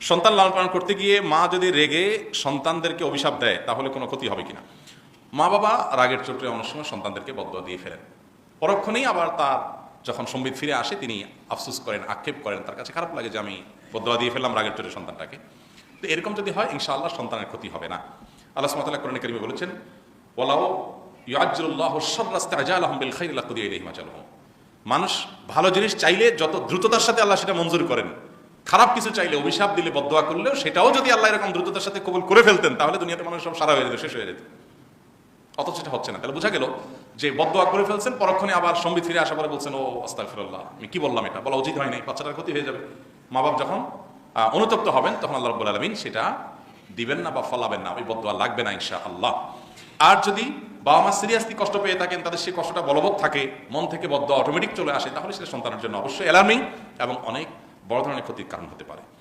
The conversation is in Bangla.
সন্তান লালন পালন করতে গিয়ে মা যদি রেগে সন্তানদেরকে অভিশাপ দেয় তাহলে কোনো ক্ষতি হবে কিনা? মা বাবা রাগের চোটে অনেক সময় সন্তানদেরকে বদদোয়া দিয়ে ফেলেন, পরক্ষণেই আবার তার যখন সম্বিত ফিরে আসে তিনি আফসোস করেন, আক্ষেপ করেন, তার কাছে খারাপ লাগে যে আমি বদদোয়া দিয়ে ফেললাম রাগের চোটে সন্তানটাকে। তো এরকম যদি হয় ইনশাআল্লাহ সন্তানের ক্ষতি হবে না। আল্লাহ সুবহানাহু ওয়া তাআলা কোরআনে কারীমে বলেছেন, ওয়ালাউ ইউআজ্জিলুল্লাহু আশ-শাররা ইসতা'জালাহুম বিল খাইরি লাকুদিয়া ইলাইহিম আজালুহুম। মানুষ ভালো জিনিস চাইলে যত দ্রুততার সাথে আল্লাহ সেটা মঞ্জুর করেন, খারাপ কিছু চাইলে অভিশাপ দিলে বদদোয়া করলেও সেটাও যদি আল্লাহ এরকম দ্রুততার সাথে কবুল করে ফেলতেন তাহলে দুনিয়াতে মানুষ সব সারা হয়ে যেত, শেষ হয়ে যেত। অথচ সেটা হচ্ছে না। তাহলে বোঝা গেল যে বদদোয়া করে ফেলছেন, পরক্ষণে আবার সম্বিত ফিরে আসা পরে বলছেন ও আস্তাগফিরুল্লাহ, আমি কি বললাম, এটা বলা উচিত হয় নাই, বাচ্চাটার ক্ষতি হয়ে যাবে। মা বাপ যখন অনুতপ্ত হবেন তখন আল্লাহ রাব্বুল আলামিন সেটা দিবেন না বা ফলাবেন না, ওই বদদোয়া লাগবে না ইনশাআল্লাহ। আর যদি বাবা মা সিরিয়াসলি কষ্ট পেয়ে থাকেন, তাদের সেই কষ্টটা বলবৎ থাকে, মন থেকে বদদোয়া অটোমেটিক চলে আসে, তাহলে সেটা সন্তানের জন্য অবশ্যই অ্যালার্মিং এবং অনেক বড় ধরনের ক্ষতির কারণ হতে পারে।